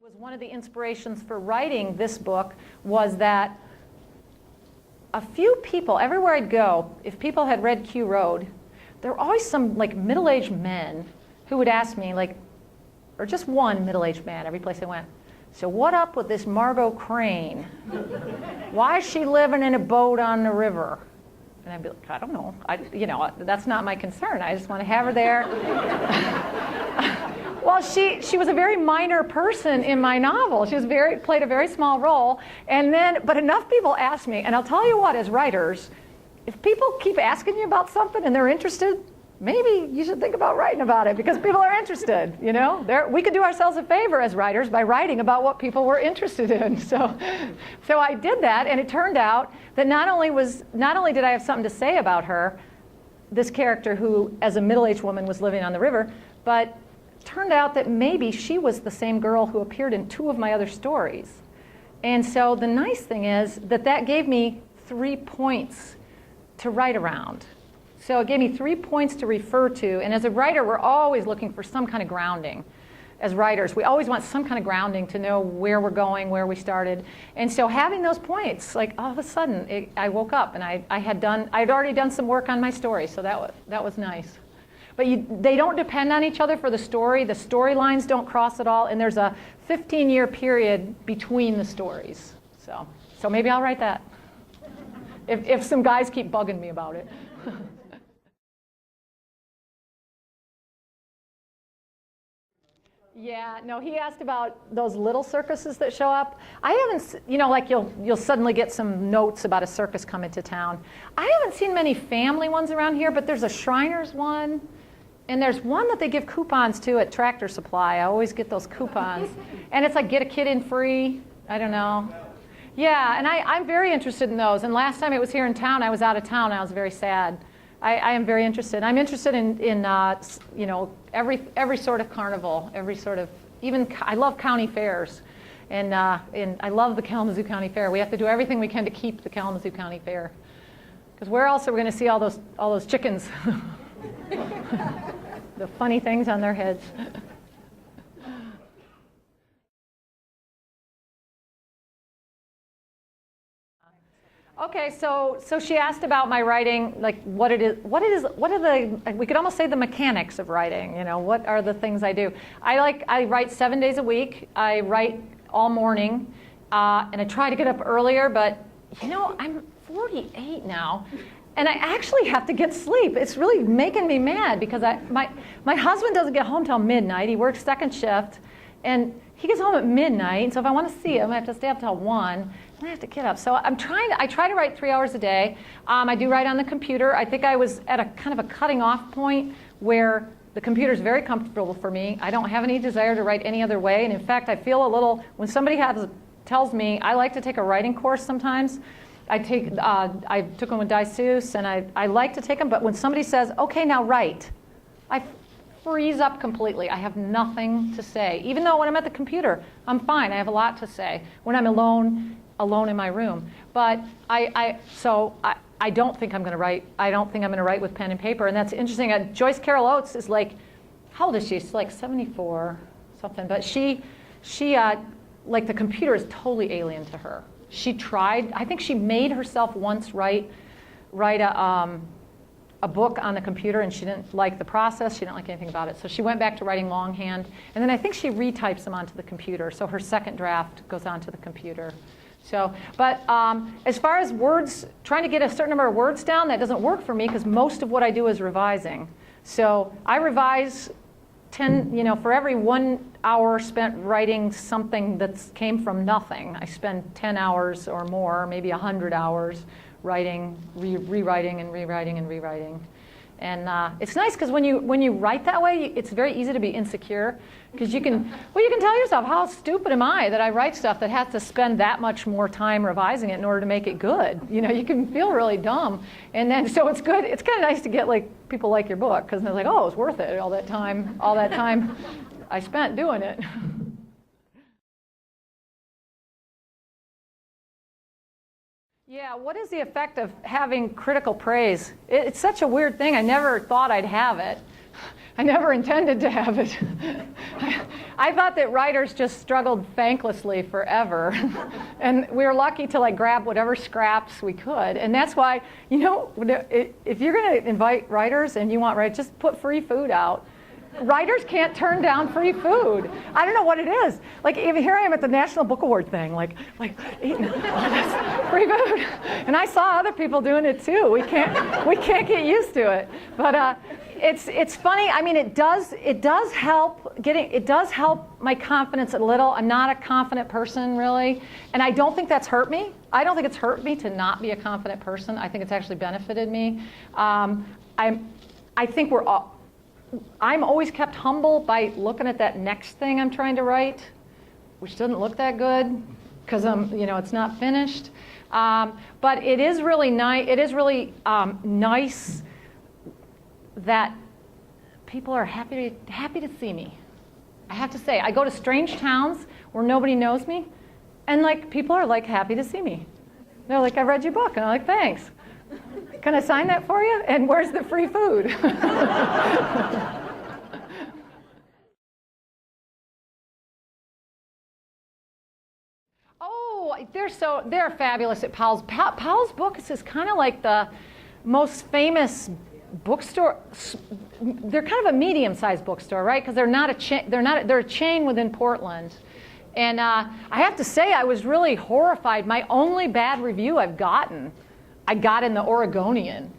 Was one of the inspirations for writing this book was that a few people, everywhere I'd go, if people had read Q Road, there were always some like middle-aged men who would ask me, like, or just one middle-aged man every place I went, so what up with this Margot Crane? Why is she living in a boat on the river? And I'd be like, I don't know. That's not my concern. I just want to have her there. Well, she was a very minor person in my novel. She was played a very small role. But enough people asked me, and I'll tell you what, as writers, if people keep asking you about something and they're interested, maybe you should think about writing about it because people are interested. We could do ourselves a favor as writers by writing about what people were interested in. So I did that, and it turned out that not only did I have something to say about her, this character who, as a middle-aged woman, was living on the river, but turned out that maybe she was the same girl who appeared in 2 of my other stories. And so the nice thing is that gave me 3 points to write around. So it gave me 3 points to refer to. And as a writer, we're always looking for some kind of grounding. As writers, we always want some kind of grounding to know where we're going, where we started. And so having those points, like all of a sudden, I woke up and I'd already done some work on my story. So that was nice. But they don't depend on each other for the story. The storylines don't cross at all. And there's a 15-year period between the stories. So maybe I'll write that. If some guys keep bugging me about it. Yeah, no, he asked about those little circuses that show up. I haven't, like you'll suddenly get some notes about a circus coming to town. I haven't seen many family ones around here, but there's a Shriners one. And there's one that they give coupons to at Tractor Supply. I always get those coupons. And it's like get a kid in free. I don't know. Yeah, and I'm very interested in those. And last time it was here in town, I was out of town. I was very sad. I am very interested. I'm interested in every sort of carnival, I love county fairs. And I love the Kalamazoo County Fair. We have to do everything we can to keep the Kalamazoo County Fair. Because where else are we going to see all those chickens? The funny things on their heads. Okay, so she asked about my writing, like what are the, we could almost say the mechanics of writing, what are the things I do. I write 7 days a week. I write all morning, and I try to get up earlier, but I'm 48 now. And I actually have to get sleep. It's really making me mad because my husband doesn't get home till midnight. He works second shift, and he gets home at midnight. So if I want to see him, I have to stay up till 1, and I have to get up. So I try to write 3 hours a day. I do write on the computer. I think I was at a kind of a cutting off point where the computer is very comfortable for me. I don't have any desire to write any other way. And in fact, I feel a little, when somebody tells me, I like to take a writing course sometimes. I took them with Seuss, and I like to take them, but when somebody says, okay, now write, I freeze up completely. I have nothing to say. Even though when I'm at the computer, I'm fine. I have a lot to say when I'm alone in my room. But I don't think I'm going to write. I don't think I'm going to write with pen and paper, and that's interesting. Joyce Carol Oates is like, how old is she? She's like 74 something, but she like the computer is totally alien to her. She tried, I think she made herself once write a book on the computer, and she didn't like the process. She didn't like anything about it. So she went back to writing longhand. And then I think she retypes them onto the computer. So her second draft goes onto the computer. But as far as words, trying to get a certain number of words down, that doesn't work for me because most of what I do is revising. So I revise 10, for every 1 hour spent writing something that came from nothing, I spend 10 hours or more, maybe 100 hours writing, rewriting and rewriting and rewriting. And it's nice because when you write that way, it's very easy to be insecure because you can tell yourself, how stupid am I that I write stuff that has to spend that much more time revising it in order to make it good. You can feel really dumb. And then so it's good. It's kind of nice to get like people like your book because they're like, oh, it's worth it. All that time I spent doing it. Yeah, what is the effect of having critical praise? It's such a weird thing. I never thought I'd have it. I never intended to have it. I thought that writers just struggled thanklessly forever. And we were lucky to grab whatever scraps we could. And that's why, if you're going to invite writers and you want just put free food out. Writers can't turn down free food. I don't know what it is. Even here I am at the National Book Award thing, eating all this free food. And I saw other people doing it too. We can't get used to it. But it's funny. I mean, it does help my confidence a little. I'm not a confident person really, and I don't think that's hurt me. I don't think it's hurt me to not be a confident person. I think it's actually benefited me. I think I'm always kept humble by looking at that next thing I'm trying to write, which doesn't look that good because it's not finished. But it is really nice. It is really nice that people are happy to see me. I have to say, I go to strange towns where nobody knows me, and people are happy to see me. They're like, I read your book, and I'm like, thanks. Can I sign that for you? And where's the free food? Oh, they're fabulous at Powell's. Powell's books is kind of like the most famous bookstore. They're kind of a medium-sized bookstore, right? Because they're not a chain. They're a chain within Portland. And I have to say, I was really horrified. My only bad review I got in the Oregonian.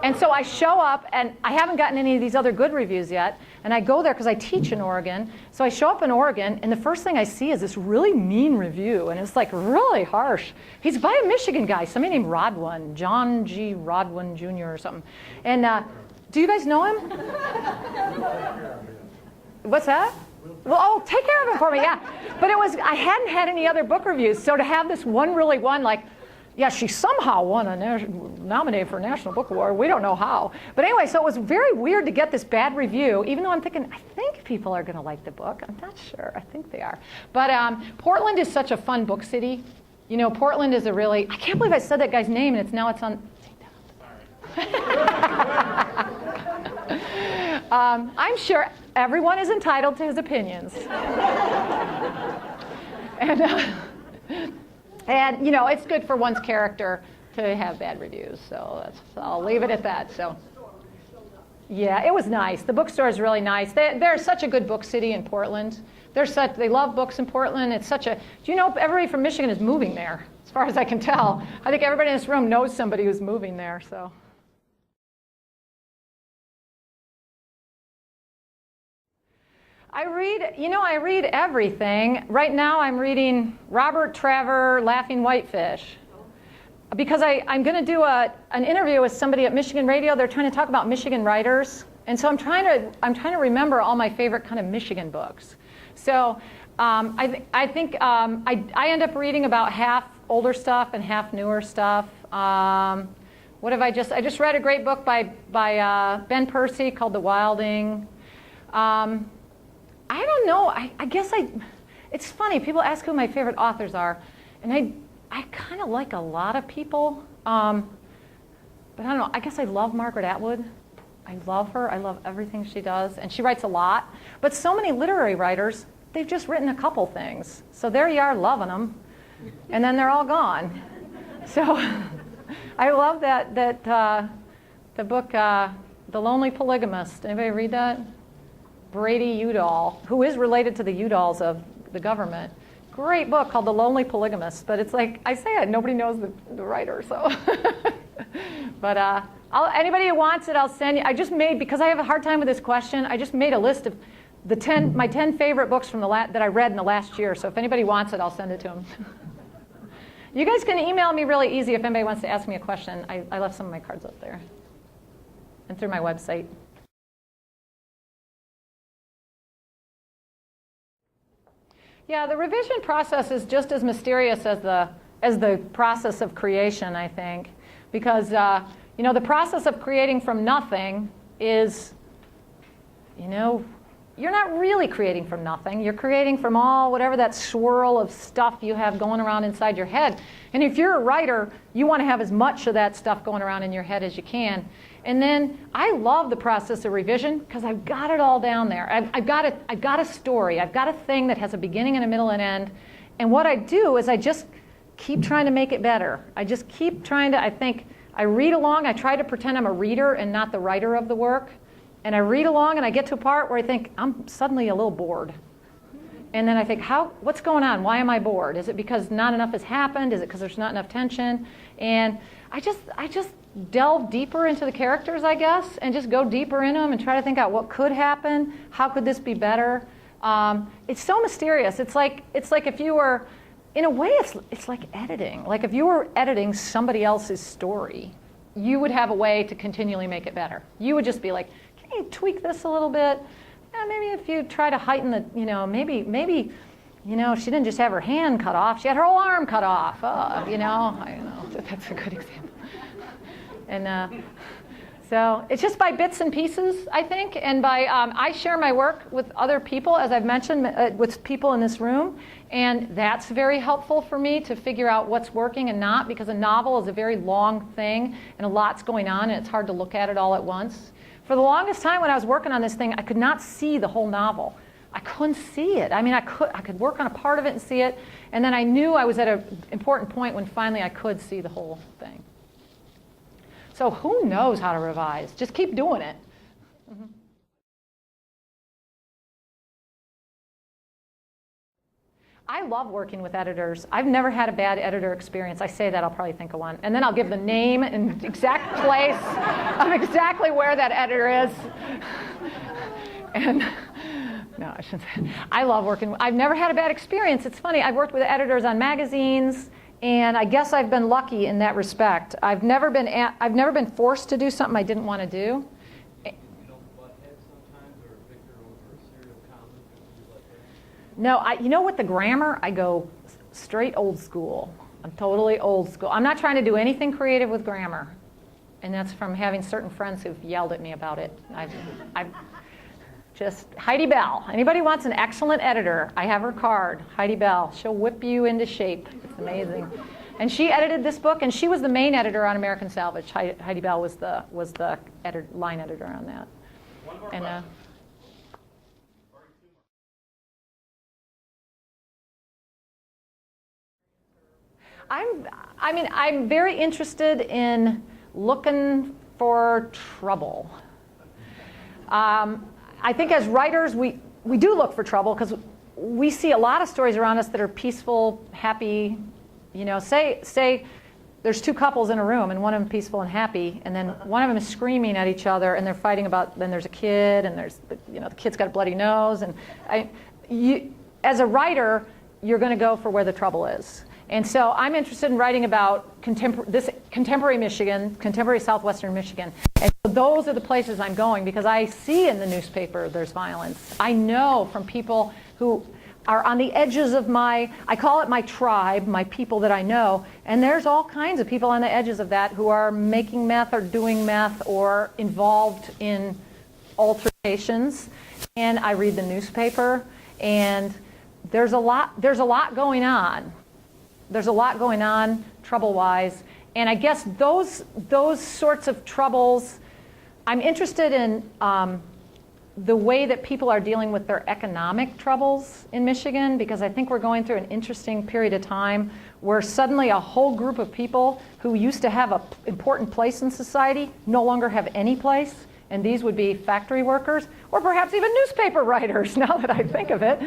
And so I show up, and I haven't gotten any of these other good reviews yet, and I go there because I teach in Oregon. So I show up in Oregon, and the first thing I see is this really mean review, and it's really harsh. He's by a Michigan guy, somebody named Rodwin, John G. Rodwin Jr. or something. And do you guys know him? What's that? Well, take care of him for me, yeah. But I hadn't had any other book reviews, so to have this one really one, yeah, she somehow won nominated for a National Book Award. We don't know how. But anyway, so it was very weird to get this bad review, even though I'm thinking, I think people are going to like the book. I'm not sure. I think they are. But Portland is such a fun book city. Portland is I can't believe I said that guy's name, and now it's on. I'm sure everyone is entitled to his opinions. And it's good for one's character to have bad reviews. So I'll leave it at that. So yeah, it was nice. The bookstore is really nice. They're such a good book city in Portland. They love books in Portland. It's such a. Do you know everybody from Michigan is moving there? As far as I can tell, I think everybody in this room knows somebody who's moving there. So. I read everything. Right now I'm reading Robert Traver, Laughing Whitefish. Because I'm going to do an interview with somebody at Michigan Radio. They're trying to talk about Michigan writers. And so I'm trying to remember all my favorite kind of Michigan books. So I think I end up reading about half older stuff and half newer stuff. What have I just read a great book by Ben Percy called The Wilding. I don't know. I guess it's funny. People ask who my favorite authors are, and I kind of like a lot of people. But I don't know. I guess I love Margaret Atwood. I love her. I love everything she does, and she writes a lot. But so many literary writers, they've just written a couple things. So there you are loving them, and then they're all gone. So I love that the book The Lonely Polygamist. Anybody read that? Brady Udall, who is related to the Udalls of the government. Great book called The Lonely Polygamist, but it's I say it, nobody knows the writer, so. But anybody who wants it, I'll send you. Because I have a hard time with this question, I just made a list of my 10 favorite books from that I read in the last year, so if anybody wants it, I'll send it to them. You guys can email me really easy if anybody wants to ask me a question. I left some of my cards up there and through my website. Yeah, the revision process is just as mysterious as the process of creation, I think, because the process of creating from nothing is, you're not really creating from nothing. You're creating from whatever that swirl of stuff you have going around inside your head. And if you're a writer, you want to have as much of that stuff going around in your head as you can. And then I love the process of revision because I've got it all down there. I've got a story. I've got a thing that has a beginning and a middle and end. And what I do is I just keep trying to make it better. I just keep trying to, I read along. I try to pretend I'm a reader and not the writer of the work. And I read along and I get to a part where I think I'm suddenly a little bored. And then I think, what's going on? Why am I bored? Is it because not enough has happened? Is it because there's not enough tension? And I just delve deeper into the characters, I guess, and just go deeper in them and try to think out what could happen. How could this be better? It's so mysterious. It's like if you were, in a way, it's like editing. Like if you were editing somebody else's story, you would have a way to continually make it better. You would just be like, can you tweak this a little bit? Maybe if you try to heighten the, maybe, she didn't just have her hand cut off, she had her whole arm cut off. I don't know, that's a good example. And so it's just by bits and pieces, I think, and by, I share my work with other people, as I've mentioned, with people in this room, and that's very helpful for me to figure out what's working and not, because a novel is a very long thing, and a lot's going on, and it's hard to look at it all at once. For the longest time when I was working on this thing, I could not see the whole novel. I couldn't see it. I mean, I could work on a part of it and see it, and then I knew I was at an important point when finally I could see the whole thing. So who knows how to revise? Just keep doing it. Mm-hmm. I love working with editors. I've never had a bad editor experience. I say that, I'll probably think of one. And then I'll give the name and exact place of exactly where that editor is. And no, I shouldn't say. I love working. I've never had a bad experience. It's funny. I've worked with editors on magazines, and I guess I've been lucky in that respect. I've never been forced to do something I didn't want to do. No, you know what, the grammar, I go straight old school. I'm totally old school. I'm not trying to do anything creative with grammar. And that's from having certain friends who've yelled at me about it. I've just, Heidi Bell. Anybody wants an excellent editor, I have her card, Heidi Bell. She'll whip you into shape. It's amazing. And she edited this book, and she was the main editor on American Salvage. Heidi Bell was the line editor on that. One more question. I'm very interested in looking for trouble. I think as writers, we do look for trouble because we see a lot of stories around us that are peaceful, happy. Say there's two couples in a room and one of them peaceful and happy, and then one of them is screaming at each other and they're fighting about. Then there's a kid and there's the kid's got a bloody nose, and as a writer, you're going to go for where the trouble is. And so I'm interested in writing about contemporary Michigan, contemporary southwestern Michigan. And so those are the places I'm going because I see in the newspaper there's violence. I know from people who are on the edges of I call it my tribe, my people that I know. And there's all kinds of people on the edges of that who are making meth or doing meth or involved in altercations. And I read the newspaper, and there's a lot going on. There's a lot going on trouble-wise, and I guess those sorts of troubles, I'm interested in the way that people are dealing with their economic troubles in Michigan, because I think we're going through an interesting period of time where suddenly a whole group of people who used to have an important place in society no longer have any place, and these would be factory workers, or perhaps even newspaper writers, now that I think of it.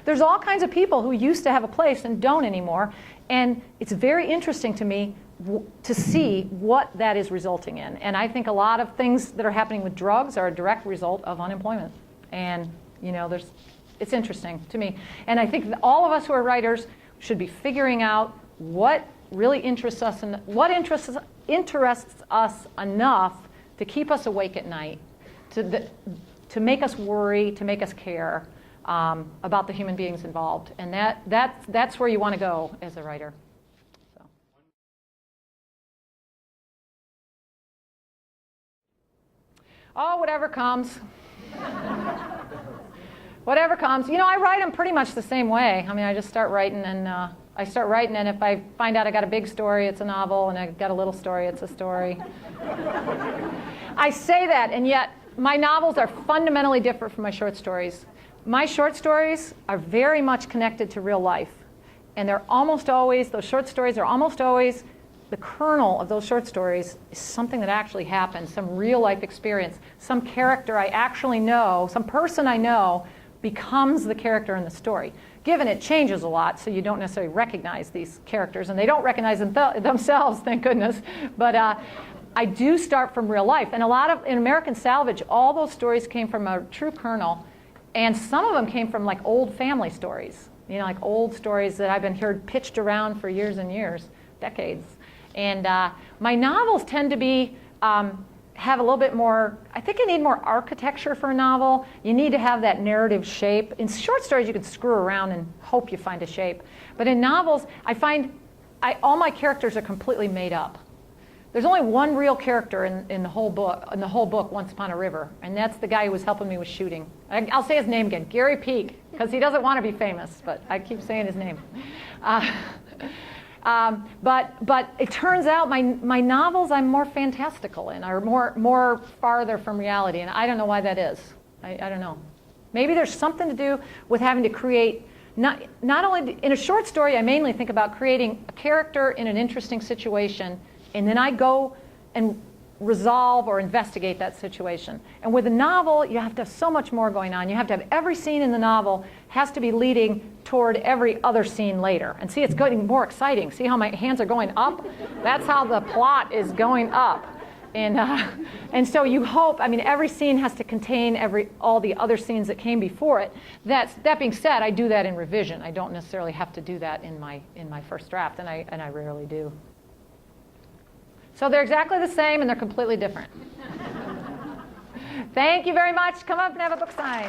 There's all kinds of people who used to have a place and don't anymore. And it's very interesting to me to see what that is resulting in. And I think a lot of things that are happening with drugs are a direct result of unemployment. And it's interesting to me. And I think that all of us who are writers should be figuring out what really interests us and what interests us enough to keep us awake at night, to make us worry, to make us care. About the human beings involved, and that's where you want to go as a writer. So. Oh, whatever comes. Whatever comes. You know, I write them pretty much the same way. I mean, I just start writing, and and if I find out I got a big story, it's a novel, and I got a little story, it's a story. I say that, and yet my novels are fundamentally different from my short stories. My short stories are very much connected to real life. And they're almost always, those short stories are almost always, the kernel of those short stories is something that actually happened, some real life experience. Some character I actually know, some person I know becomes the character in the story. Given it changes a lot, so you don't necessarily recognize these characters, and they don't recognize themselves, thank goodness. But I do start from real life. And in American Salvage, all those stories came from a true kernel, and some of them came from like old family stories. You know, like old stories that I've been heard pitched around for years and years, decades. And my novels tend to be, have a little bit more, I think you need more architecture for a novel. You need to have that narrative shape. In short stories, you can screw around and hope you find a shape. But in novels, I find all my characters are completely made up. There's only one real character in the whole book, Once Upon a River, and that's the guy who was helping me with shooting. I'll say his name again, Gary Peak, because he doesn't want to be famous, but I keep saying his name. But it turns out my novels I'm more fantastical in, are more farther from reality, and I don't know why that is. I don't know. Maybe there's something to do with having to create, not only in a short story, I mainly think about creating a character in an interesting situation, and then I go and resolve or investigate that situation. And with a novel, you have to have so much more going on. You have to have every scene in the novel has to be leading toward every other scene later. And see, it's getting more exciting. See how my hands are going up? That's how the plot is going up. And so you hope, I mean, every scene has to contain all the other scenes that came before it. That being said, I do that in revision. I don't necessarily have to do that in my first draft, and I rarely do. So they're exactly the same, and they're completely different. Thank you very much. Come up and have a book sign.